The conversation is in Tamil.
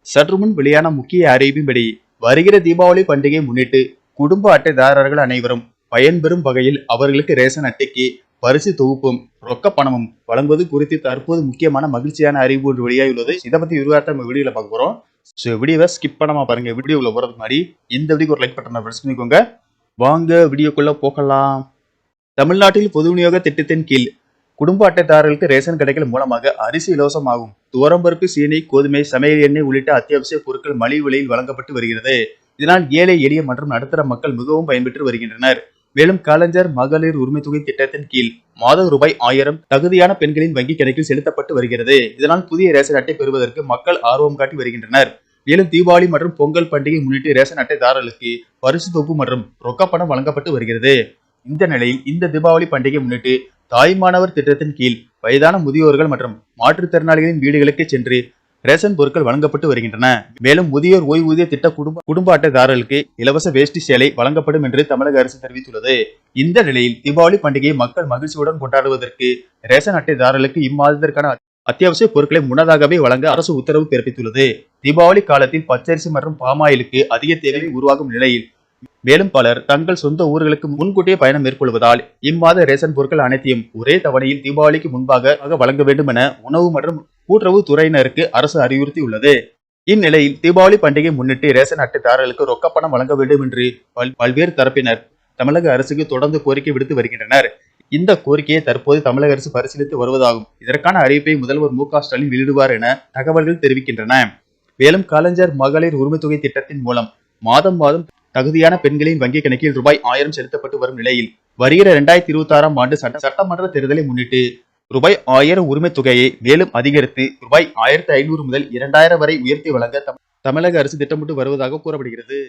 சற்று முன் வெளியான முக்கிய அறிவிப்பின்படி வருகிற தீபாவளி பண்டிகையை முன்னிட்டு குடும்ப அட்டைதாரர்கள் அனைவரும் பயன்பெறும் வகையில் அவர்களுக்கு ரேஷன் அட்டைக்கு பரிசு தொகுப்பும் ரொக்க பணமும் வழங்குவது குறித்து தற்போது முக்கியமான மகிழ்ச்சியான அறிவிப்பு ஒன்று வெளியாகியுள்ளது. இதை பத்தி விரிவாக நம்ம வீடியோல பார்க்க போறோம். வீடியோவை ஸ்கிப் பண்ணாம பாருங்க. வீடியோக்குள்ள போறதுக்கு முன்னாடி இந்த வீடியோக்கு ஒரு லைக் பட்டனை பிரஸ் பண்ணிக்கோங்க. வாங்க வீடியோக்குள்ள போகலாம். தமிழ்நாட்டில் பொது விநியோக திட்டத்தின் கீழ் குடும்ப அட்டைதாரர்களுக்கு ரேஷன் கடைகள் மூலமாக அரிசி இலவசமாகும். துவரம்பருப்பு, சீனி, கோதுமை, சமையல் எண்ணெய் உள்ளிட்ட அத்தியாவசிய பொருட்கள் மலிவு விலையில் வழங்கப்பட்டு வருகிறது. இதனால் ஏழை, எளிய மற்றும் நடுத்தர மக்கள் மிகவும் பயன்பெற்று வருகின்றனர். மேலும் கலைஞர் மகளிர் உரிமை தொகை திட்டத்தின் கீழ் மாதம் ரூபாய் 1000 தகுதியான பெண்களின் வங்கி கணக்கில் செலுத்தப்பட்டு வருகிறது. இதனால் புதிய ரேஷன் அட்டை பெறுவதற்கு மக்கள் ஆர்வம் காட்டி வருகின்றனர். மேலும் தீபாவளி மற்றும் பொங்கல் பண்டிகை முன்னிட்டு ரேஷன் அட்டைதாரர்களுக்கு பரிசு தொகுப்பு மற்றும் ரொக்கப்பணம் வழங்கப்பட்டு வருகிறது. இந்த நிலையில் இந்த தீபாவளி பண்டிகை முன்னிட்டு தாய்மானவர் திட்டத்தின் கீழ் வயதான முதியோர்கள் மற்றும் மாற்றுத்திறனாளிகளின் வீடுகளுக்கு சென்று ரேஷன் பொருட்கள் வழங்கப்பட்டு வருகின்றன. மேலும் முதியோர் ஓய்வூதிய திட்ட குடும்ப அட்டைதாரர்களுக்கு இலவச வேஷ்டி சேலை வழங்கப்படும் என்று தமிழக அரசு தெரிவித்துள்ளது. இந்த நிலையில் தீபாவளி பண்டிகையை மக்கள் மகிழ்ச்சியுடன் கொண்டாடுவதற்கு ரேஷன் அட்டைதாரர்களுக்கு இம்மாதத்திற்கான அத்தியாவசிய பொருட்களை முன்னதாகவே வழங்க அரசு உத்தரவு பிறப்பித்துள்ளது. தீபாவளி காலத்தில் பச்சரிசி மற்றும் பாமாயிலுக்கு அதிக தேவை உருவாகும் நிலையில் மேலும் பலர் தங்கள் சொந்த ஊர்களுக்கு முன்கூட்டியே பயணம் மேற்கொள்வதால் இம்மாத ரேஷன் பொருட்கள் அனைத்தையும் ஒரே தவணையில் தீபாவளிக்கு முன்பாக வழங்க வேண்டும் என உணவு மற்றும் கூட்டுறவு துறையினருக்கு அரசு அறிவுறுத்தியுள்ளது. இந்நிலையில் தீபாவளி பண்டிகை முன்னிட்டு ரேஷன் அட்டைதாரர்களுக்கு ரொக்கப்பணம் வழங்க வேண்டும் என்று பல்வேறு தரப்பினர் தமிழக அரசுக்கு தொடர்ந்து கோரிக்கை விடுத்து வருகின்றனர். இந்த கோரிக்கையை தற்போது தமிழக அரசு பரிசீலித்து வருவதாகவும் இதற்கான அறிவிப்பை முதல்வர் மு க ஸ்டாலின் வெளியிடுவார் என தகவல்கள் தெரிவிக்கின்றன. மேலும் கலைஞர் மகளிர் உரிமை தொகை திட்டத்தின் மூலம் மாதம் தகுதியான பெண்களின் வங்கி கணக்கில் ரூபாய் 1000 செலுத்தப்பட்டு வரும் நிலையில் வருகிற 2026ஆம் ஆண்டு சட்டமன்ற தேர்தலை முன்னிட்டு ரூபாய் 1000 உரிமை தொகையை மேலும் அதிகரித்து ரூபாய் 1500 முதல் 2000 வரை உயர்த்தி வழங்க தமிழக அரசு திட்டமிட்டு வருவதாக கூறப்படுகிறது.